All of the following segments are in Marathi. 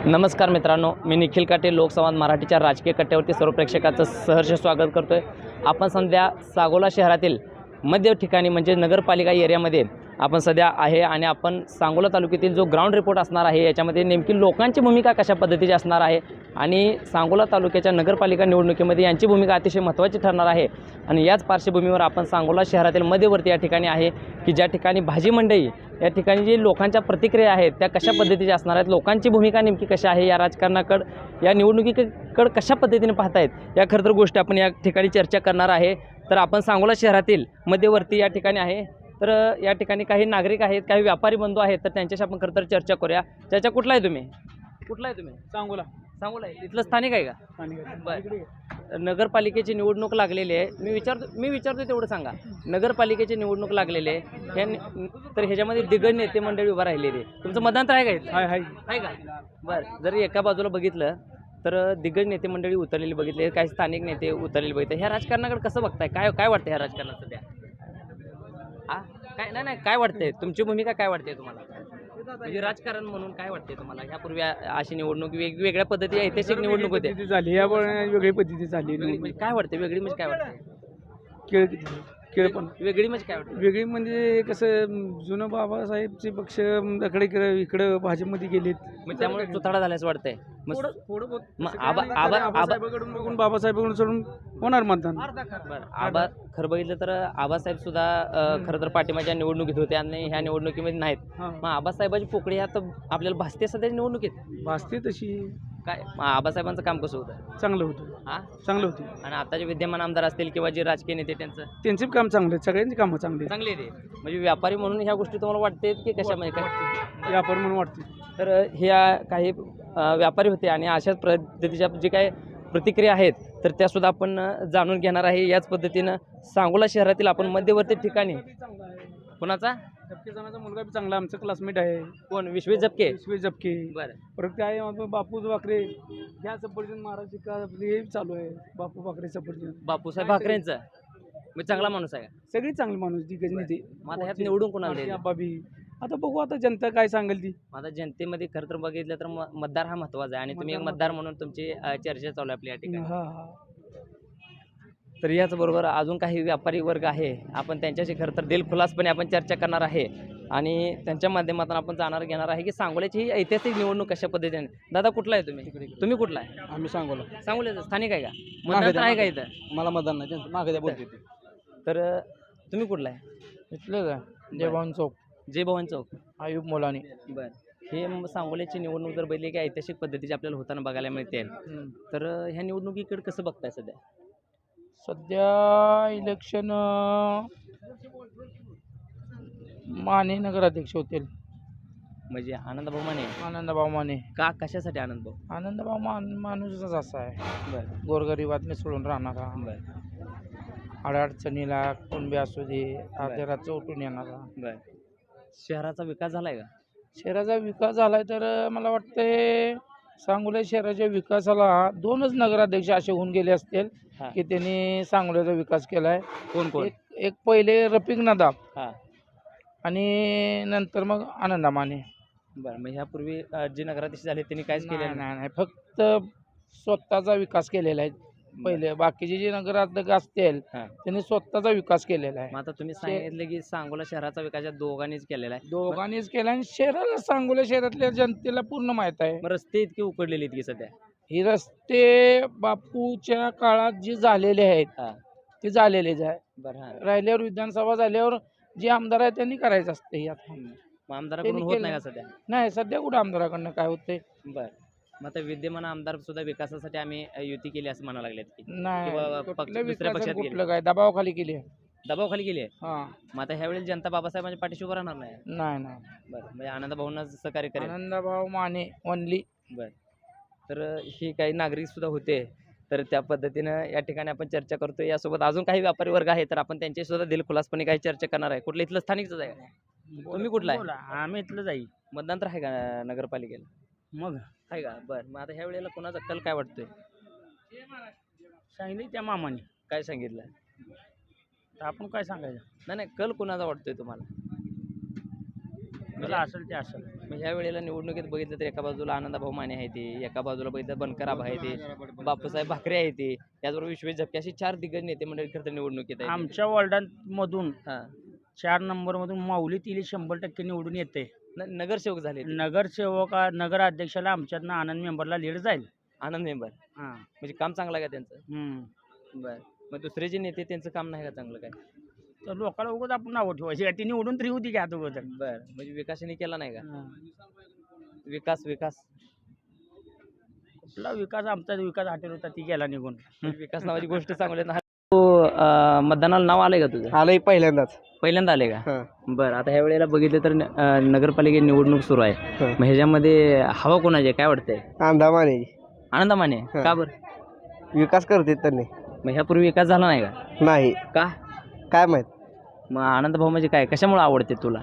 नमस्कार मित्रांनो, मी निखिल काटे लोकसंवाद मराठीच्या राजकीय कट्ट्यावरती सर्व प्रेक्षकाचं सहर्ष स्वागत करतोय। आपण सध्या सांगोला शहरातील मध्य ठिकाणी म्हणजे नगरपालिका एरियामध्ये आपण सध्या आहे आणि आपण सांगोला तालुक्यातील जो ग्राउंड रिपोर्ट असणार आहे याच्यामध्ये नेमकी लोकांची भूमिका कशा पद्धतीची असणार आहे आणि सांगोला तालुक्याच्या नगरपालिका निवडणुकीमध्ये यांची भूमिका अतिशय महत्त्वाची ठरणार आहे। आणि याच पार्श्वभूमीवर आपण सांगोला शहरातील मध्यवर्ती या ठिकाणी आहे की ज्या ठिकाणी भाजी मंडई या ठिकाणी जी लोकांच्या प्रतिक्रिया आहेत त्या कशा पद्धतीच्या असणार आहेत, लोकांची भूमिका नेमकी कशा आहे, या राजकारणाकडे या निवडणुकीकडे कशा पद्धतीने पाहतायत या खरं तर गोष्टी आपण या ठिकाणी चर्चा करणार आहे। तर आपण सांगोला शहरातील मध्यवर्ती या ठिकाणी आहे, तर या ठिकाणी काही नागरिक आहेत, काही व्यापारी बंधू आहेत, तर त्यांच्याशी आपण खरं तर चर्चा करूया। चाचा कुठला आहे तुम्ही? सांगोला सांगोला आहे, तिथलं स्थानिक आहे का? बरं, नगरपालिकेची निवडणूक लागलेली आहे, मी विचारतो तेवढं सांगा। नगरपालिकेची निवडणूक लागलेली आहे तर ह्याच्यामध्ये दिग्गज नेते मंडळी उभा राहिलेले, तुमचं मतदान तर आहे का? आहे का? बरं, जर एका बाजूला बघितलं तर दिग्गज नेते मंडळी उतरलेली बघितले, काही स्थानिक नेते उतरलेले बघितले, ह्या राजकारणाकडे कसं बघताय? काय वाटतं ह्या राजकारणात सध्या? काय नाही काय वाटतंय, तुमची भूमिका काय वाटते तुम्हाला? म्हणजे राजकारण म्हणून काय वाटते तुम्हाला? ह्यापूर्वी अशी निवडणूक वेगवेगळ्या पद्धती ऐतिहासिक निवडणूक होते झाली, या वेगळी पद्धती झाली। म्हणजे काय वाटते वेगळी म्हणजे काय वाटते? खेळ पण वेगळी म्हणजे काय वाटतं? वेगळी म्हणजे कसं जुनं बाबासाहेबचे पक्ष इकडं भाजपमध्ये गेलेत, मग त्यामुळे तुथाडा झाल्याचं वाटतंय। थोडं मग आबासाहेबाकडून बघून बाबासाहेबाकडून सोडून होणार मतदान। बरं, खरं बघितलं तर आबासाहेब सुद्धा खरं तर पाठिंबाच्या निवडणुकीत होते आणि ह्या निवडणुकीमध्ये नाहीत। मग आबासाहेबाची पोकळी ह्या तर आपल्याला भासते सध्याच्या निवडणुकीत भासते तशी। काय मग आबासाहेबांचं काम कसं होतं? चांगलं होतं, चांगलं होतं। आणि आता जे विद्यमान आमदार असतील किंवा जे राजकीय नेते त्यांचे काम चांगले, सगळ्यांची कामं चांगली आहे। म्हणजे व्यापारी म्हणून ह्या गोष्टी तुम्हाला वाटते की कशामध्ये काय? व्यापार म्हणून वाटते। तर ह्या काही व्यापारी होते आणि अशाच पद्धतीच्या जे काही प्रतिक्रिया आहेत तर त्यासुद्धा आपण जाणून घेणार आहे। याच पद्धतीनं सांगोला शहरातील आपण मध्यवर्ती ठिकाणी कोणाचा झपकेचा मुलगा बी चांगला, आमचा क्लासमेट आहे। कोण? विश्वेश झपके? विश्वेश झपके। बरं, परत काय बापू भाकरे, ह्या सफरचंद महाराज हे चालू आहे। बापू भाकरे सफरचंद, बापूसाहेब भाकरेंचं म्हणजे चांगला माणूस आहे का? सगळी चांगली माणूस दिग्गज नेते। मग आता ह्यात निवडून कोणाला द्यायचं? बाबी आता बघू, आता जनता काय सांगेल ती। आता जनतेमध्ये खरं तर बघितलं तर मतदार हा महत्त्वाचा आहे आणि तुम्ही एक मतदार म्हणून तुमची चर्चा चालू आहे आपल्या या ठिकाणी। तर याचबरोबर अजून काही व्यापारी वर्ग आहे, आपण त्यांच्याशी खरं तर दिलखुलासपणे आपण चर्चा करणार आहे आणि त्यांच्या माध्यमातून आपण जाणार घेणार आहे की सांगोल्याची ही ऐतिहासिक निवडणूक कशा पद्धतीने। दादा कुठला आहे तुम्ही कुठला आहे? आम्ही सांगोला। सांगोल्याचं स्थानिक आहे का? मतदान आहे का इथं? मला मतदान नाही, मागे द्या बोलते। तर तुम्ही कुठला आहे? इथलं का? जयभवान चौक, जय भवान चौक, आयुब मोलानी। बरं, हे सांगोल्याची निवडणूक जर बघितली की ऐतिहासिक पद्धतीची आपल्याला होताना बघायला मिळते, तर ह्या निवडणुकीकडे कसं बघताय सध्या? सध्या इलेक्शन माने नगराध्यक्ष होतील, म्हणजे आनंदभाऊ माने? आनंदभाऊ माने। का, कशासाठी आनंदभाऊ? आनंदभाऊ माणूसच असा आहे, बरं गोरगरिबात मिसळून राहणारा, बरं अडचणीला कुणबी असू दे अर्ध्या रातचं उठून येणारा। बरं, शहराचा विकास झालाय का? शहराचा विकास झालाय तर मला वाटतंय सांगोला शहराच्या विकासाला दोनच नगराध्यक्ष असे होऊन गेले असतील की त्यांनी सांगोल्याचा विकास केलाय। कोण? एक पहिले रफिक नदाब हां, आणि नंतर मग आनंदा माने। बरं, मग ह्यापूर्वी जे नगराध्यक्ष झाले त्यांनी काहीच केलं नाही? नाही, फक्त स्वतःचा विकास केलेला आहे पहिले। बाकीचे जे नगराध्यक्ष असतील त्यांनी स्वतःचा विकास केलेला आहे। मग आता तुम्ही सांगितलं की सांगोला शहराचा विकास या दोघांनीच केलेला आहे? दोघांनीच केला आणि शहराला सांगोला शहरातल्या जनतेला पूर्ण माहीत आहे। मग रस्ते इतके उकडलेले आहेत की सध्या? हे रस्ते बापूच्या काळात जे झालेले आहेत ते झालेलेच आहे। बरं, राहिल्यावर विधानसभा झाल्यावर जे आमदार आहेत त्यांनी करायचं असते। यात मग आमदाराकडून होत नाही का सध्या? नाही, सध्या कुठं आमदाराकडनं काय होतंय? बरं, मग आता विद्यमान आमदार सुद्धा विकासासाठी आम्ही युती केली असं म्हणायला लागलेत की? नाही, दुसऱ्या पक्षात गेले? कुठलं काय दबावाखाली केली आहे? दबावाखाली गेली आहे? हां, मग आता ह्यावेळेस जनता बाबासाहेबांच्या पाठीशी उभं राहणार नाही? नाही। बरं, म्हणजे आनंदभाऊंना सहकार्य करेल? आनंदभाऊ माने ओनली। बरं, तर ही काही नागरिक सुद्धा होते, तर त्या पद्धतीनं या ठिकाणी आपण चर्चा करतोय। यासोबत अजून काही व्यापारी वर्ग आहे, तर आपण त्यांच्याशी सुद्धा दिलखुलासपणे काही चर्चा करणार आहे। कुठलं इथलं स्थानिकच आहे का? तुम्ही कुठला आहे? आम्ही इथलं जाई। मतदान तर आहे का नगरपालिकेला? मग आहे का? बरं, मग आता ह्या वेळेला कोणाचा कल काय वाटतोय? सांगितलं त्या मामाने। काय सांगितलं? तर आपण काय सांगायचं? नाही, कल कोणाचा वाटतोय तुम्हाला? मला असेल ते असेल. मग ह्या वेळेला निवडणुकीत बघितलं तर एका बाजूला आनंदभाऊ माने आहे ते, एका बाजूला बघितलं बनकर आबा आहे ते, बापूसाहेब भाकरे आहे ते, त्याचबरोबर विश्वेश झपके अशी 4 दिग्गज नेते मंडळी खरं तर निवडणुकीत आहे. आमच्या वॉर्डांमधून हां 4 नंबरमधून माऊली तिली 100% निवडून येते. नगरसेवक झाले ते. नगरसेवक नगराध्यक्षाला आमच्यातनं आनंद मेंबरला लीड जाईल. आनंद मेंबर हां म्हणजे काम चांगलं आहे का त्यांचं? बरं. मग दुसरे जे नेते त्यांचं काम नाही का चांगलं काय? तर लोकांना उगाच आपण नावं ठेवायची ती निवडून तरी होती की आता अगोदर. बरं म्हणजे विकासाने केला नाही का? हां. विकास कुठला विकास आमचा विकास हॉटेल होता ती गेला निघून. विकास नावाची गोष्ट चांगली आहे ना. तू मतदानाला नाव आलंय का तुझं? आलंय पहिल्यांदाच. पहिल्यांदा आले का? हां. बरं आता ह्या वेळेला बघितलं तर नगरपालिकेची निवडणूक सुरू आहे. हां. मग ह्याच्यामध्ये हवा कोणाची आहे काय वाटतंय? अंदामाने आनंद माने हां. का बरं? विकास करते त्यांनी. मग ह्यापूर्वी विकास झाला नाही का? नाही का? काय माहित. मग आनंद भाऊ म्हणजे काय कशामुळे आवडते तुला?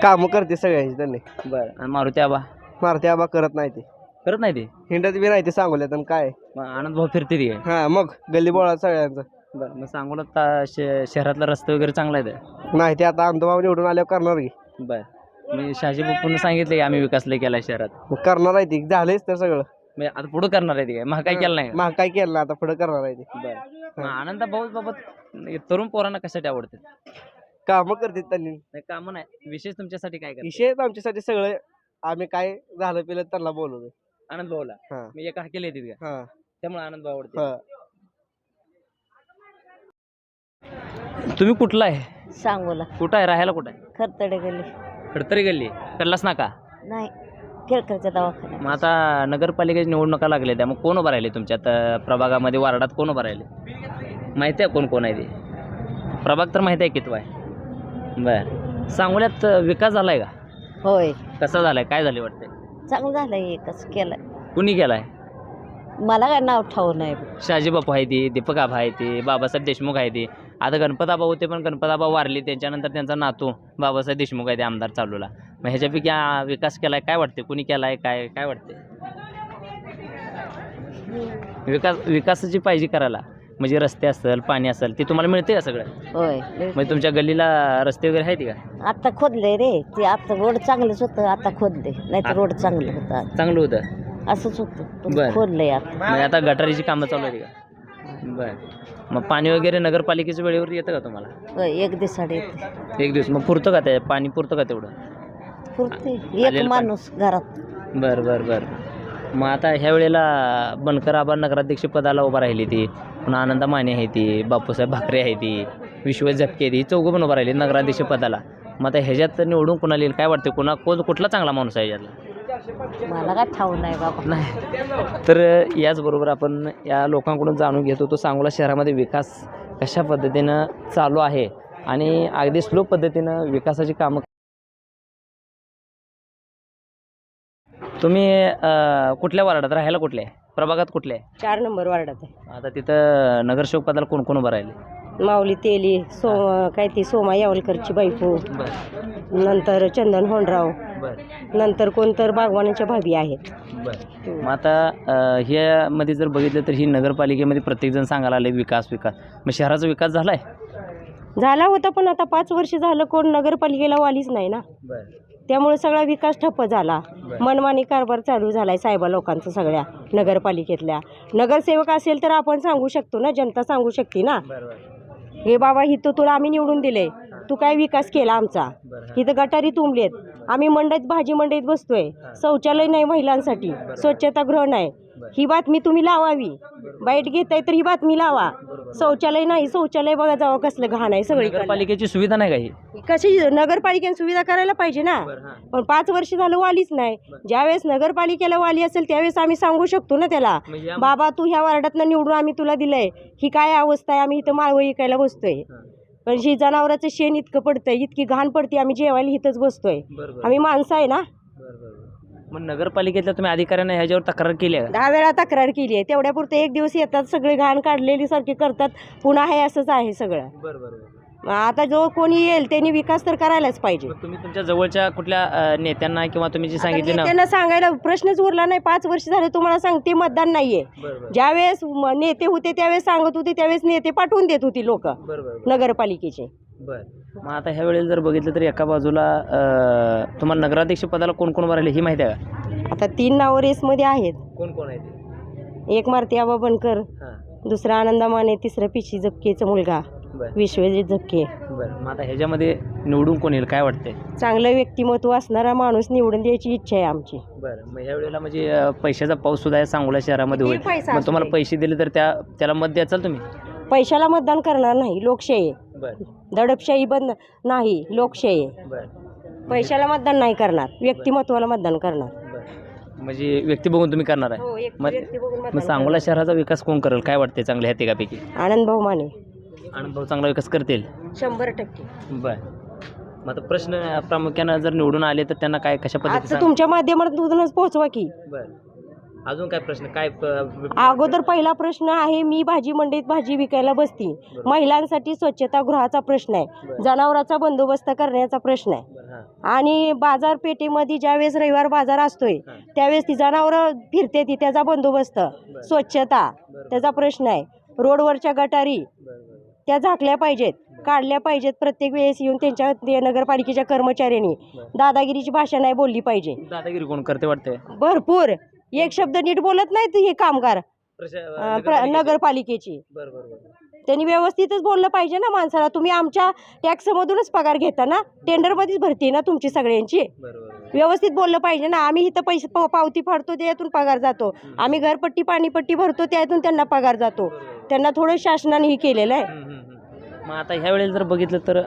कामं करते सगळ्यांची त्यांनी. बरं आणि मारुती आबा मारते आबा करत नाही ते. करत नाही ते? हिंडत बी नाही ते सांगोल्यात आणि काय. मग आनंद भाऊ फिरते ती काय? हा मग गल्ली बोळा सगळ्यांचं. बरं मग सांगोला शहरातला रस्ते वगैरे चांगला आहे? नाही ते आता आमदार निवडून आल्यावर करणार की. बरं मी शहाजी बापूंना सांगितलं की आम्ही विकास लय केला शहरात. मग करणार आहे ती. झालंच तर सगळं. म्हणजे आता पुढं करणार आहे ते काय? महागाई केलं नाही का? मग काय केलं आता पुढे करणार आहे ती. बरं मग आनंद भाऊ बाबत तरुण पोरांना कशासाठी आवडते? कामं करते त्यांनी. नाही कामं नाही विशेष तुमच्यासाठी काय करते? विषय आमच्यासाठी सगळं. आम्ही काय झालं पिलं त्यांना बोलवतो. आनंद भाऊला हा मी एका हाकेला येते का हा त्यामुळे आनंद भाऊ आवडते. हा. तुम्ही कुठला आहे? सांगोला कुठं आहे राहायला कुठं आहे? खरतडे गल्ली खडतरी गल्ली कडलाच नाका. नाही केळकरच्या दवाखान्यात. मग आता नगरपालिकेची निवडणुका लागल्या त्या मग कोण उभं राहिले तुमच्यात प्रभागामध्ये वार्डात कोण उभं राहिले? माहिती आहे कोण कोण आहे ते? प्रभाग तर माहिती आहे कितवा आहे? बरं सांगोल्यात विकास झालाय का? होय कसा झालाय काय झाले वाटतंय? चांगलं झालंय कसं केलं. कुणी केलाय? मला काय नाव ठाऊ नाही. शहाजी बापू आहे ती, दीपक आबा आहे ती, बाबासाहेब देशमुख आहे ती. आता गणपत आबा होते पण गणपत आबा वारले त्याच्यानंतर त्यांचा नातू बाबासाहेब देशमुख आहे ते आमदार चालूला. मग ह्याच्यापैकी विकास केलाय काय वाटते? कुणी केलाय काय काय वाटते? विकासाची पाहिजे करायला म्हणजे रस्ते असेल पाणी असेल ते तुम्हाला मिळते का सगळं? होय म्हणजे तुमच्या गल्लीला रस्ते वगैरे आहेत का? आता खोदलंय रे ते. आता रोड चांगलंच होतं आता खोदले नाही तर रोड चांगलं होतं. चांगलं होतं असंच होतं पण बरं. खोदलंय आता. म्हणजे आता गटारीची कामं चालू आहेत का? बरं मग पाणी वगैरे नगरपालिकेच्या वेळेवर येतं का तुम्हाला? होय एक दिवसाड येते. एक दिवस मग पुरतं का ते पाणी पुरतं का तेवढं? पुरते आलेलं एक माणूस घरात. बरं बरं बरं मग आता ह्या वेळेला बनकर आबा नगराध्यक्ष पदाला उभा राहिली ती, पुन्हा आनंद माने आहे ती, बापूसाहेब भाकरे आहे ती, विश्वेश झपके आहे ती, चौघं पण उभा राहिली नगराध्यक्ष पदाला. मग आता ह्याच्यात निवडून कोणाला येईल काय वाटते? कुठला चांगला माणूस आहे यातला? मला काय ठाऊ नाही बाबा. नाही तर याचबरोबर आपण या लोकांकडून जाणून घेतो तो सांगोला शहरामध्ये विकास कशा पद्धतीनं चालू आहे आणि अगदी स्लो पद्धतीनं विकासाची कामं. तुम्ही कुठल्या वार्डात राहायला? कुठल्या प्रभागात कुठल्या आहे? 4 नंबर वार्डात आहे. आता तिथं नगरसेवक पदाला कोण कोण उभं राहिले? माऊली तेली काय ती सोमा यावलकरची बायको. बरं नंतर चंदन होंडराव. बरं नंतर कोणतर बागवानाच्या भाभी आहेत. बरं मग आता ह्यामध्ये जर बघितलं तर ही नगरपालिकेमध्ये प्रत्येकजण सांगायला आले विकास विकास. मग शहराचा विकास झाला आहे? झाला होता पण आता 5 वर्ष झालं कोण नगरपालिकेला वालीच नाही ना. बरं त्यामुळे सगळा विकास ठप्प झाला. मनमानी कारभार चालू झालाय साहेबा लोकांचा सगळ्या नगरपालिकेतल्या. नगरसेवक असेल तर आपण सांगू शकतो ना, जनता सांगू शकते ना. हे बाबा इथं तुला आम्ही निवडून दिले, तू काय विकास केला आमचा? इथं गटारी तुंबलेत, आम्ही मंडईत भाजी मंडईत बसतोय, शौचालय नाही महिलांसाठी, स्वच्छतागृह नाही. ही बातमी तुम्ही लावावी. बाईट घेताय तर ही बातमी लावा. शौचालय नाही, शौचालय बघा जावं कसलं घाण आहे सगळी. नगरपालिकेची सुविधा नाही काही? कशी नगरपालिकेने सुविधा करायला पाहिजे ना. पण 5 वर्ष झालं वालीच नाही. ज्यावेळेस नगरपालिकेला वाली असेल त्यावेळेस आम्ही सांगू शकतो ना त्याला, बाबा तू ह्या वार्डातनं निवडून आम्ही तुला दिलंय, ही काय अवस्था आहे, आम्ही इथं माळवं विकायला बसतोय. पण ही जनावराचं शेण इतकं पडतंय, इतकी घाण पडते, आम्ही जेवायला इथंच बसतोय. आम्ही माणसं आहे ना. मग नगरपालिकेतल्या तुम्ही अधिकाऱ्यांना ह्याच्यावर तक्रार केली आहे? 10 वेळा तक्रार केली आहे. तेवढ्यापुरते एक दिवस येतात, सगळे घाण काढलेली सारखे करतात, पुन्हा हे असंच आहे सगळं. मग आता जो कोणी येईल त्यांनी विकास तर करायलाच पाहिजे. तुम्ही तुमच्या जवळच्या कुठल्या नेत्यांना किंवा तुम्ही जे सांगितले ना त्यांना सांगायला प्रश्नच उरला नाही. 5 वर्ष झाले तुम्हाला सांगते मतदान नाहीये. ज्यावेळेस नेते होते त्यावेळेस सांगत होते, त्यावेळेस नेते पाठवून देत होती लोक नगरपालिकेचे. बरं. मग आता ह्या वेळेला जर बघितलं तर एका बाजूला तुम्हाला नगराध्यक्ष पदाला कोण कोण राहिले ही माहिती आहे का? आता 3 नावं रेसमध्ये आहेत. कोण कोण आहे ते? एक मारुती आबा बनकर, हां. दुसरा आनंदा माने, तिसरं पिशी झपकेचा मुलगा बरं विश्वजित झपके. बरं. मग आता ह्याच्यामध्ये निवडून कोण येईल काय वाटतंय? चांगलं व्यक्तिमत्व असणारा माणूस निवडून द्यायची इच्छा आहे आमची. बरं. मग ह्या वेळेला म्हणजे पैशाचा पाऊस सुद्धा आहे सांगोला शहरामध्ये किती होईल. पैसा मग असू तुम्हाला दे. पैसे दिले तर त्याला मत द्याचाल तुम्ही? पैशाला मतदान करणार नाही, लोकशाही आहे. बरं दडपशाही बंद नाही, लोकशाही आहे. बरं पैशाला मतदान नाही करणार, व्यक्तिमत्वाला मतदान करणार. बरं. म्हणजे व्यक्ती बघून तुम्ही करणार आहे? हो, एक मग व्यक्ती बघून मग मतदान सांगोला करणार. शहराचा विकास कोण करेल काय वाटते चांगलं ह्या तिघापैकी? आनंद भाऊ माने आनंद भाऊ चांगला विकास करतील? 100%. बरं. मग आता प्रश्न प्रामुख्यानं जर निवडून आले तर त्यांना काय कशा आजचं पद्धतीने? तुमच्या माध्यमातूनच पोहोचवा की. बरं. अजून काय प्रश्न काय अगोदर पहिला प्रश्न आहे, मी भाजी मंडईत भाजी विकायला बसती. महिलांसाठी स्वच्छतागृहाचा प्रश्न आहे, बरं. जनावरांचा बंदोबस्त करण्याचा प्रश्न आहे. बरं, हां. आणि बाजारपेठेमध्ये ज्यावेळेस रविवार बाजार असतोय हां. त्यावेळेस ती जनावरं फिरते ती, त्याचा बंदोबस्त, स्वच्छता त्याचा प्रश्न आहे. रोडवरच्या गटारी बरं बरं त्या झाकल्या पाहिजेत, काढल्या पाहिजेत. प्रत्येक वेळेस येऊन त्यांच्या ते नगरपालिकेच्या कर्मचाऱ्यांनी दादागिरीची भाषा नाही बोलली पाहिजे. दादागिरी कोण करते वाटते? भरपूर एक शब्द नीट बोलत नाहीत हे कामगार नगरपालिकेची. बरं बरं बरं. त्यांनी व्यवस्थितच बोललं पाहिजे ना माणसाला. तुम्ही आमच्या टॅक्समधूनच पगार घेता ना, टेंडरमध्येच भरती आहे ना तुमची सगळ्यांची. बरोबर. व्यवस्थित बोललं पाहिजे ना. आम्ही इथं पैसे पावती फाडतो त्यातून पगार जातो, आम्ही घरपट्टी पाणीपट्टी भरतो त्यातून त्यांना पगार जातो. त्यांना थोडं शासनाने हे केलेलं आहे. मग आता ह्या वेळेला जर बघितलं तर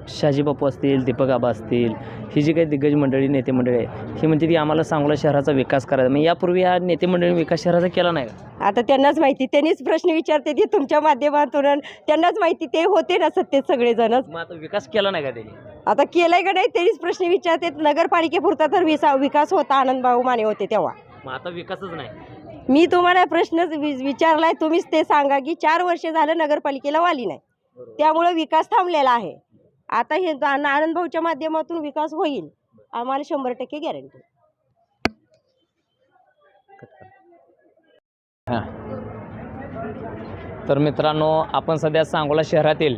शहाजी बापू असतील, दीपक आबा असतील, ही जी काही दिग्गज मंडळी नेते मंडळी आहे ही म्हणजे ती आम्हाला सांगोला शहराचा विकास करायचा. मग यापूर्वी या नेते मंडळीने विकास शहराचा केला नाही का? आता त्यांनाच माहिती, त्यांनीच प्रश्न विचारते ते तुमच्या माध्यमातून. त्यांनाच माहिती, ते होते ना सत्तेत सगळेजणच. मग आता विकास केला नाही का त्यांनी? आता केलाय का नाही त्यांनीच प्रश्न विचारते. नगरपालिकेपुरता तर विकास होता, आनंदभाऊ माने होते तेव्हा. मग आता विकासच नाही. मी तुम्हाला प्रश्नच विचारलाय, तुम्हीच ते सांगा की 4 वर्ष झालं नगरपालिकेला वाली नाही, त्यामुळे विकास थांबलेला आहे. आता हे आनंदभाऊच्या माध्यमातून विकास होईल, आम्हाला 100% गॅरंटी. हां. तर मित्रांनो, आपण सध्या सांगोला शहरातील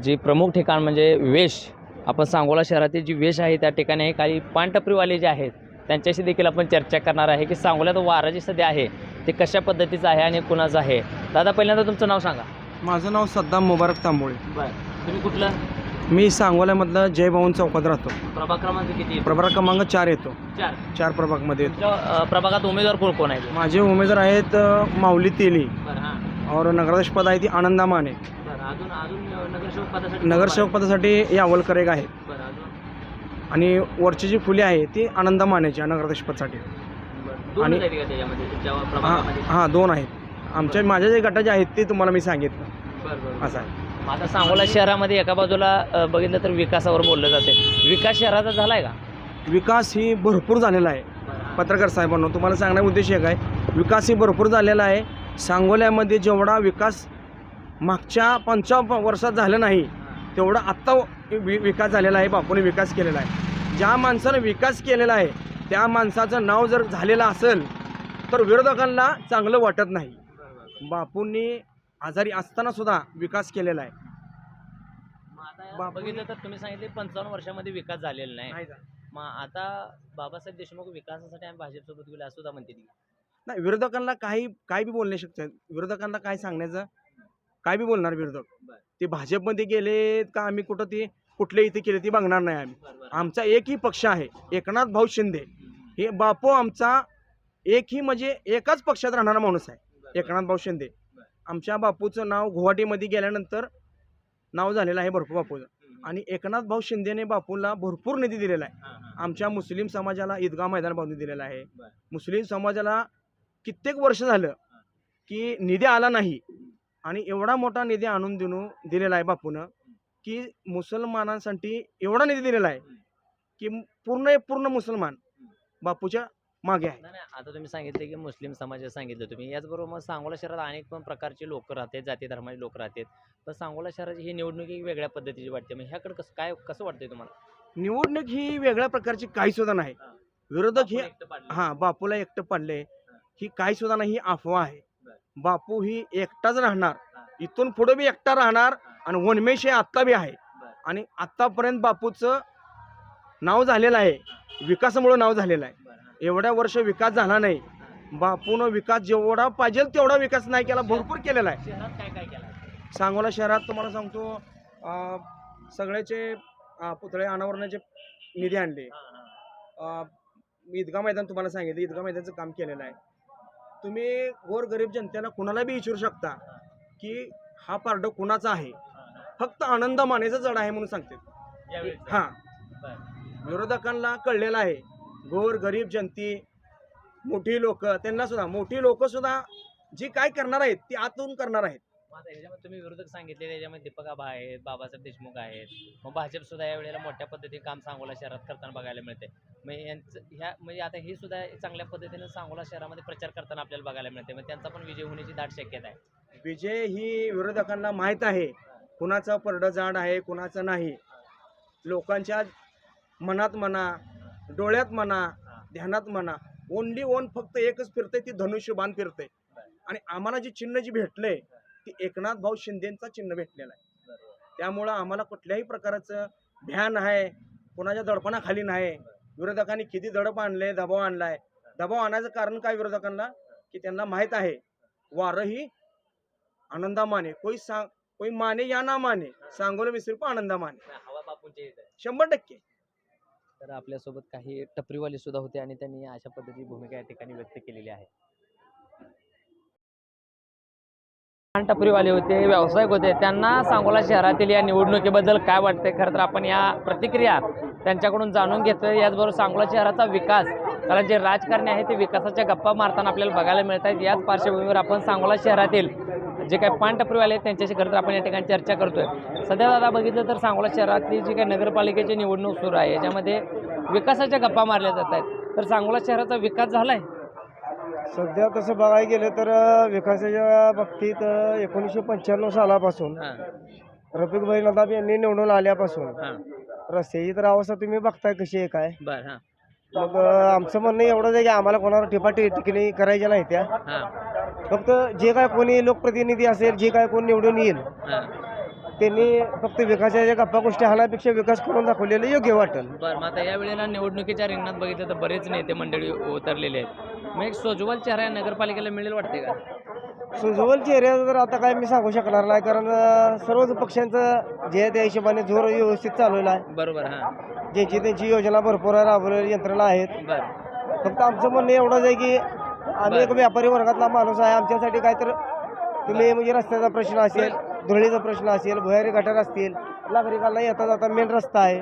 जी प्रमुख ठिकाण म्हणजे वेश, आपण सांगोला शहरातील जी वेश आहे त्या ठिकाणी काही पानटपरीवाले जे आहेत त्यांच्याशी देखील आपण चर्चा करणार आहे की सांगोल्यात वारा जी सध्या आहे ते कशा पद्धतीचं आहे आणि कुणाचं आहे. दादा, पहिल्यांदा तुमचं नाव सांगा. माझं नाव सद्दाम मुबारक तांबोळे. बरं. तुम्ही कुठलं? मी सांगोल्यामधलं जय भवन चौकात राहतो. प्रभाग क्रमांक किती? प्रभाग क्रमांक 4 येतो. 4 प्रभागमध्ये येतो. तुमच्या प्रभागात उमेदवार कोण कोण आहेत? माझे उमेदवार आहेत माऊली तेली बरं. हां. और नगराध्यक्ष पद आहे ती आनंदा माने. बरं. अजून अजून नगरसेवक पदासाठी? नगरसेवक पदासाठी यावलकर एक आहे. बरं. अजून? आणि वरची जी फुले आहे ती आनंदा मानेची अध्यक्ष पदासाठी. बरं. दोन आणि- आहेत का त्याच्यामध्ये तुमच्या हां प्रभागामध्ये? हां 2 आहेत. माझ्या जे गटाचे आहेत ते तुम्हाला मी सांगितलं. बरं बरं. असं आहे. मग आता सांगोला शहरामध्ये एका बाजूला बघितलं तर विकासावर बोललं जाते. विकास शहराचा झाला आहे का? विकास ही भरपूर झालेला आहे. पत्रकार साहेबांनो, तुम्हाला सांगण्याचा उद्देश एक आहे, विकास ही भरपूर झालेला आहे. सांगोल्यामध्ये जेवढा विकास मागच्या 55 वर्षात झाला नाही तेवढा आत्ता विकास झालेला आहे. बापूने विकास केलेला आहे. ज्या माणसानं विकास केलेला आहे त्या माणसाचं नाव जर झालेलं असेल तर विरोधकांना चांगलं वाटत नाही. बापूंनी आजारी असताना सुद्धा विकास केलेला आहे. मग आता बघितलं तर तुम्ही सांगितले 55 वर्षामध्ये विकास झालेला नाही. मग आता बाबासाहेब देशमुख विकासासाठी आम्ही भाजपसोबत गेलो असं सुद्धा म्हणते. नाही, विरोधकांना काय बी बोलणे शक्य आहे. विरोधकांना काय सांगण्याचं, काय बी बोलणार विरोधक. ते भाजपमध्ये गेले का आम्ही कुठं ते कुठले इथे केले ते बघणार नाही आम्ही. आमचा एकही पक्ष आहे, एकनाथ भाऊ शिंदे. हे बापू आमचा एकही म्हणजे एकाच पक्षात राहणारा माणूस आहे, एकनाथ भाऊ शिंदे. आमच्या बापूचं नाव गुवाहाटीमध्ये गेल्यानंतर नाव झालेलं आहे भरपूर बापूचं. आणि एकनाथ भाऊ शिंदेने बापूला भरपूर निधी दिलेला आहे. आमच्या मुस्लिम समाजाला ईदगाह मैदान बांधून दिलेलं आहे. मुस्लिम समाजाला कित्येक वर्ष झालं की निधी आला नाही आणि एवढा मोठा निधी आणून दिलेला आहे बापूनं की मुसलमानांसाठी एवढा निधी दिलेला आहे की पूर्ण मुसलमान बापूच्या मागे आहे. नाही, आता तुम्ही सांगितले की मुस्लिम समाज सांगितलं तुम्ही, याचबरोबर मग सांगोला शहरात अनेक पण प्रकारचे लोक राहतात, जाती धर्माचे लोक राहतात. पण सांगोला शहराची ही निवडणूक एक वेगळ्या पद्धतीची वाटते. मग ह्याकडे कसं वाटतंय तुम्हाला? निवडणूक ही वेगळ्या प्रकारची काही सुद्धा नाही. विरोधक हे बापूला एकटं पाडले ही काही सुद्धा नाही, ही अफवा आहे. बापू ही एकटाच राहणार, इथून पुढे बी एकटा राहणार आणि वनमेष हे आत्ता बी आहे. आणि आत्तापर्यंत बापूचं नाव झालेलं आहे, विकासामुळं नाव झालेलं आहे. एवढ्या वर्ष विकास झाला नाही. बापूनं विकास जेवढा पाहिजे तेवढा विकास नाही केला, भरपूर केलेला आहे. शहरात काय काय केलं? सांगोला शहरात तुम्हाला सांगतो सगळ्याचे पुतळे अनावरणाचे निधी आणले. ईदगाह मैदान तुम्हाला सांगितलं, ईदगाह मैदानाचं काम केलेलं आहे. तुम्ही गोरगरीब जनतेला कुणाला बी विचारू शकता की हा पारड कुणाचा आहे, फक्त आनंद मानेचा जड आहे म्हणून सांगते. हां, विरोधकांना कळलेलं आहे. गोरगरीब जनते, मोठी लोक, त्यांना सुद्धा मोठी लोक सुद्धा जी काय करणार आहेत ती आतून करणार आहेत. आता ह्याच्यामध्ये तुम्ही विरोधक सांगितले, त्याच्यामध्ये दीपक आबा आहेत, बाबासाहेब देशमुख आहेत, मग भाजप सुद्धा यावेळेला मोठ्या पद्धतीने काम सांगोला शहरात करताना बघायला मिळते. मग यांचं ह्या म्हणजे आता हे सुद्धा चांगल्या पद्धतीने सांगोला शहरामध्ये प्रचार करताना आपल्याला बघायला मिळते. मग त्यांचा पण विजय होण्याची दाट शक्यता आहे. विजय ही विरोधकांना माहीत आहे, कुणाचं परडं जाड आहे कुणाचं नाही. लोकांच्या मनात म्हणा, डोळ्यात म्हणा, ध्यानात म्हणा, ओनली ओन फक्त एकच फिरतंय, ती धनुष्यबाण फिरतंय. आणि आम्हाला जी चिन्ह जी भेटलंय ती एकनाथ भाऊ शिंदेचं चिन्ह भेटलेलं आहे. त्यामुळं आम्हाला कुठल्याही प्रकारचं भ्यान आहे, कोणाच्या दडपणाखाली नाही. विरोधकांनी किती दडप आणले, दबाव आणलाय. दबाव आणायचं कारण काय विरोधकांना, की त्यांना माहीत आहे वारं ही आनंदा माने, कोई माने या ना माने, सांगोला में सिर्फ आनंदा माने. हवा बापूंच्या इथं 100%. तर आपल्यासोबत काही टपरीवाले सुद्धा होते आणि त्यांनी अशा पद्धतीची भूमिका या ठिकाणी व्यक्त केलेली आहे. टपरीवाले होते, व्यावसायिक होते, त्यांना सांगोला शहरातील या निवडणुकीबद्दल काय वाटते, खरं तर आपण या प्रतिक्रिया त्यांच्याकडून जाणून घेतोय. याचबरोबर सांगोला शहराचा विकास, कारण जे राजकारणी आहे ते विकासाच्या गप्पा मारताना आपल्याला बघायला मिळत आहेत. याच पार्श्वभूमीवर आपण सांगोला शहरातील जे काही पानटपरीवाले आहेत त्यांच्याशी खरं तर आपण या ठिकाणी चर्चा करतोय. सध्या दादा बघितलं तर सांगोला शहरातली जी काही नगरपालिकेची निवडणूक सुरू आहे याच्यामध्ये विकासाच्या गप्पा मारल्या जात आहेत. तर सांगोला शहराचा विकास झालाय सध्या तसं बघायला गेलं तर विकासाच्या बाबतीत 1995 सालापासून रफिकभाई नदाब यांनी निवडून आल्यापासून रस्त्याची तर अवस्था तुम्ही बघताय कशी आहे काय. बरं. हां मग आमचं म्हणणं एवढंच आहे की आम्हाला कोणावर टिकणी करायच्या नाही त्या. फक्त जे काय कोणी लोकप्रतिनिधी असेल, जे काय कोण निवडून येईल त्यांनी फक्त विकासाच्या गप्पा गोष्टी हाणापेक्षा विकास करून दाखवलेलं योग्य वाटेल. बरं. मग आता या वेळेला निवडणुकीच्या रिंगणात बघितलं तर बरेच नेते मंडळी उतरलेले आहेत. मग एक सोज्वल चेहरा या नगरपालिकेला मिळेल वाटते का? सुजवल चेहऱ्याचं तर आता काय मी सांगू शकणार नाही, कारण सर्वच पक्षांचं जे त्या हिशोबाने जोर व्यवस्थित चालवला आहे. बरोबर. हां, ज्यांची त्यांची योजना भरपूर राबवलेली यंत्रणा आहेत. बरं. फक्त आमचं म्हणणं एवढंच आहे की आम्ही एक व्यापारी वर्गातला माणूस आहे. आमच्यासाठी काय तर तुम्ही म्हणजे रस्त्याचा प्रश्न असेल, धुळीचा प्रश्न असेल, भुयारी गटार असतील, नागरिकांना येता जाता मेन रस्ता आहे,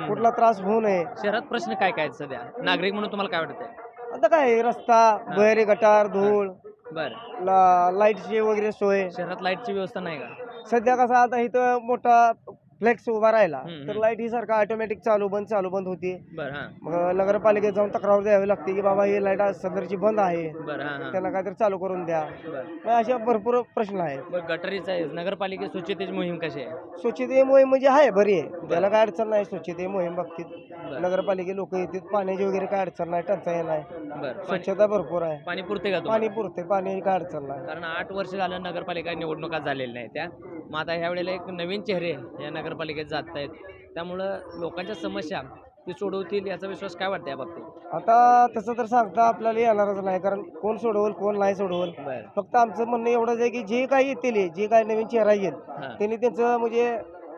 कुठला त्रास होऊ नये. शहरात प्रश्न काय काय आहेत सध्या नागरिक म्हणून तुम्हाला काय वाटतंय? आता काय रस्ता, भुयारी गटार, धूळ, बरं. लाईटची वगैरे सोय. शहरात लाईटची व्यवस्था नाही का? सध्या कसं आता इथं मोठा फ्लेक्स उभा राहिला हम्म. तर लाईट ही सारखं ऑटोमॅटिक चालू बंद होती. बरं. हां, मग नगरपालिकेत जाऊन तक्रार द्यावी लागते की बाबा ही लाईट सदरची बंद आहे, बरं. हां, हां, त्यांना काहीतरी चालू करून द्या. बरं. मग अशा भरपूर प्रश्न आहेत. बरं. गटरीचं आहे, नगरपालिकेत स्वच्छतेची मोहीम कशी आहे? स्वच्छते मोहीम म्हणजे आहे, बरी आहे, त्याला काय अडचण नाही. स्वच्छते मोहीम बाबतीत बरं. नगरपालिके लोक येतात, पाण्याची वगैरे काय अडचण नाही, टंचाई नाही, बरं. स्वच्छता भरपूर आहे, पाणी पुरते का तुम्हाला? पाणी पुरते, पाणी काय अडचण नाही. कारण 8 वर्ष झालं नगरपालिका निवडणुका झालेल्या नाही त्या. मग आता ह्या वेळेला एक नवीन चेहरे या नगरपालिकेत जात आहेत, त्यामुळं लोकांच्या समस्या ते सोडवतील याचा विश्वास काय वाटतं या बाबतीत? आता तसं तर सांगता आपल्याला येणारच नाही, कारण कोण सोडवल कोण नाही सोडवल. बरं. फक्त आमचं म्हणणं एवढंच आहे की जे काही येतील, जे काही नवीन चेहरा येईल हां, त्यांनी त्यांचं म्हणजे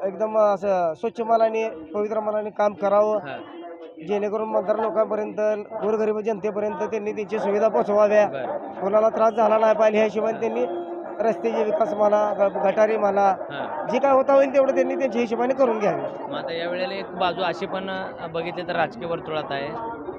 एकदम असं स्वच्छ मनाने, पवित्र मनाने काम करावं, हां, जेणेकरून मतदार लोकांपर्यंत, गोरगरीब जनतेपर्यंत त्यांनी त्यांची सुविधा पोहोचवाव्या, बरं. कोणाला त्रास झाला नाही पाहिजे ह्या हिशोबाने त्यांनी रस्त्याचे विकास म्हणा, गटारी म्हणा, हां. जे काय होता होईल तेवढं त्यांनी त्यांच्या हिशोबाने करून घ्यावे. मग आता या वेळेला एक बाजू अशी पण बघितली तर राजकीय वर्तुळात आहे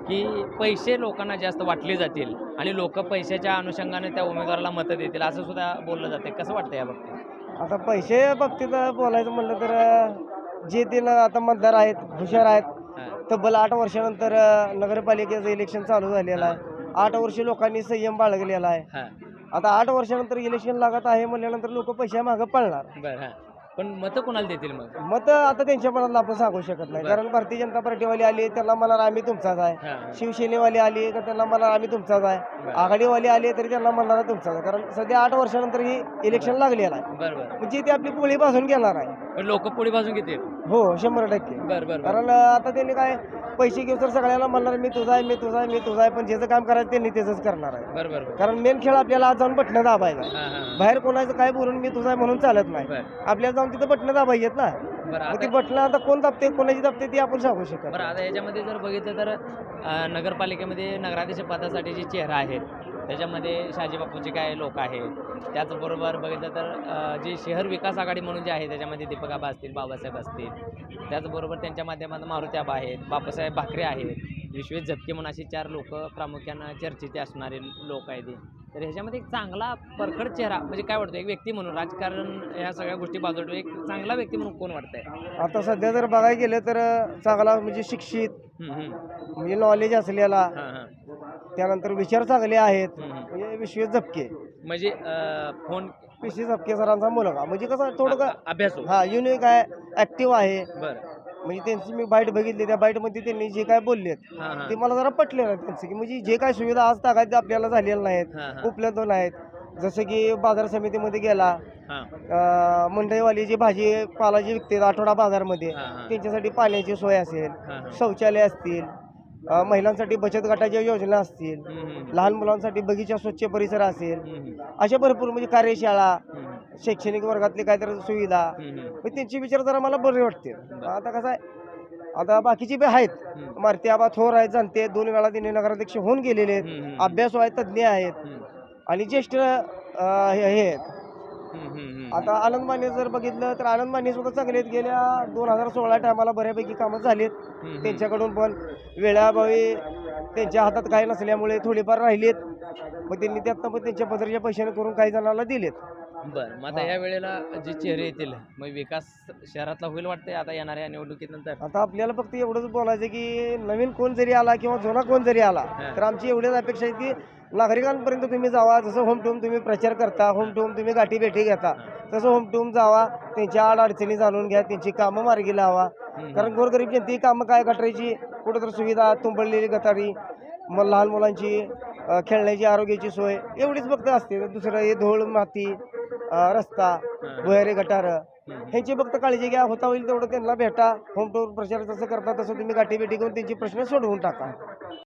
की पैसे लोकांना जास्त वाटले जातील आणि लोक पैशाच्या अनुषंगाने त्या उमेदवाराला मतं देतील असं सुद्धा बोललं जाते. कसं वाटतं या बाबतीत? आता पैसे बाबतीत बोलायचं म्हणलं तर जे ते आता मतदार आहेत, हुशार आहेत. हां, तब्बल 8 वर्षानंतर नगरपालिकेचं इलेक्शन चालू झालेलं आहे. 8 वर्ष लोकांनी संयम बाळगलेला आहे. हां, आता 8 वर्षानंतर इलेक्शन लागत आहे म्हणल्यानंतर लोक पैशा मागं पळणार. बरं. हां, पण मतं कोणाला देतील मग? मत आता त्यांच्या मनाला आपण सांगू शकत नाही, बरं. कारण भारतीय जनता पार्टीवाली आली त्यांना म्हणणार आम्ही तुमचाच आहे, हां. शिवसेनेवाली आली तर त्यांना म्हणणार आम्ही तुमचाच आहे, बरं. आघाडीवाली आली तरी त्यांना म्हणणार तुमचाच आहे, कारण सध्या 8 वर्षानंतर ही इलेक्शन लागलेलं आहे, बरं बरं. म्हणजे ती आपली पोळी भाजून घेणार आहे. पण लोक पुढे बाजून घेतील. हो 100%. बरं बरं. कारण आता त्यांनी काय पैसे घेऊ तर सगळ्यांना म्हणणार मी तुझा आहे, मी तुझा आहे, मी तुझा आहे, पण ज्याचं काम करायचं त्यांनी त्याचंच करणार आहे. बरं बरं. कारण मेन खेळ आपल्याला आज जाऊन बटणं दाबायचा आहे. हां हां. बाहेर कोणाचं काय बोलून मी तुझा आहे म्हणून चालत नाही, बरं आपल्याला जाऊन तिथं बटणं दाबायची ना. बरं. मग ती आता बटणं आता कोण दाबते कोणाची दाबते ती आपण सांगू शकत बरं नाही. आता याच्यामध्ये जर बघितलं तर नगरपालिकेमध्ये नगराध्यक्ष पदासाठी जे चेहरा आहेत त्याच्यामध्ये शहाजी बापूचे काय लोक आहेत, त्याचबरोबर बघितलं तर जे शहर विकास आघाडी म्हणून जे आहे त्याच्यामध्ये दीपक आबा असतील, बाबासाहेब असतील, त्याचबरोबर त्यांच्या माध्यमातून मारुती आबा आहेत, बापूसाहेब भाकरे आहेत, विश्वेश झपके म्हणून अशी 4 लोक प्रामुख्यानं चर्चेचे असणारे लोक आहेत. तर ह्याच्यामध्ये एक चांगला परखड चेहरा म्हणजे काय वाटतं, एक व्यक्ती म्हणून राजकारण ह्या सगळ्या गोष्टी बाजूला एक चांगला व्यक्ती म्हणून कोण वाटतंय? आता सध्या जर बघायला गेलं तर चांगला म्हणजे शिक्षित, म्हणजे नॉलेज असलेला, हां हां. त्यानंतर विचार चांगले आहेत, हम्म. म्हणजे विश्वेश झपके, म्हणजे फोन विश्वेश झपके सरांचा मुलगा, म्हणजे कसं थोडं का अभ्यासू. हा युनिक आहे, ऍक्टिव्ह आहे. बरं. म्हणजे त्यांची मी बाईट बघितली, त्या बाईटमध्ये त्यांनी जे काय बोललेत हां हां. ते मला जरा पटले नाही त्यांचं, की म्हणजे जे काय सुविधा आज तागायत आपल्याला झालेल्या नाहीत, हां हां. उपलब्ध नाहीत. जसं की बाजार समितीमध्ये गेला, हां मंडईवाली जी भाजीपाला जी विकते आठवडा बाजारमध्ये, हां हां. त्यांच्यासाठी पाण्याची सोय असेल, हां हां. शौचालय असतील, महिलांसाठी बचत गटाच्या योजना असतील, लहान मुलांसाठी बगीचा स्वच्छ परिसर असेल, अशा भरपूर म्हणजे कार्यशाळा, शैक्षणिक वर्गातली काहीतरी सुविधा, मग त्यांचे विचार जरा मला बरे वाटते. आता कसं आहे, आता बाकीचे बी आहेत, मारुती आबा थोर आहेत, जाणते 2 वेळा त्यांनी नगराध्यक्ष होऊन गेलेले आहेत, अभ्यासू आहेत, तज्ज्ञ आहेत आणि ज्येष्ठ हे आहेत. आता आनंद माने जर बघितलं तर आनंद माने सुद्धा चांगले आहेत, गेल्या 2016 टायमाला बऱ्यापैकी कामं झालीत त्यांच्याकडून, पण वेळाभावी त्यांच्या हातात काही नसल्यामुळे थोडीफार राहिलीत, मग त्यांनी त्यातनं पण त्यांच्या पदरच्या पैशाने करून काही जणांना दिलेत. बरं. मग आता या वेळेला जे चेहरे येतील मग विकास शहरातला होईल वाटतंय आता येणाऱ्या निवडणुकीनंतर? आता आपल्याला फक्त एवढंच बोलायचं की नवीन कोण जरी आला किंवा जुना कोण जरी आला तर आमची एवढीच अपेक्षा आहे की नागरिकांपर्यंत तुम्ही जावा. जसं होम टू होम तुम्ही प्रचार करता, होम टू होम तुम्ही गाठी भेटी घेता, तसं होम टू होम जावा, त्यांच्या अडचणी जाणून घ्या, त्यांची कामं मार्गी लावा. कारण गोरगरीब जनते कामं काय गटारीची कुठंतरी सुविधा, तुंबळलेली गटारी, मग लहान मुलांची खेळण्याची आरोग्याची सोय एवढीच फक्त असते. दुसरं हे धूळ माती, रस्ता, भुयारी गटार ह्यांची फक्त काळजी घ्या. होता होईल तेवढं त्यांना भेटा. होम टूर प्रचार जसं करता तसं तुम्ही गाठी भेटी घेऊन त्यांची प्रश्न सोडवून टाका.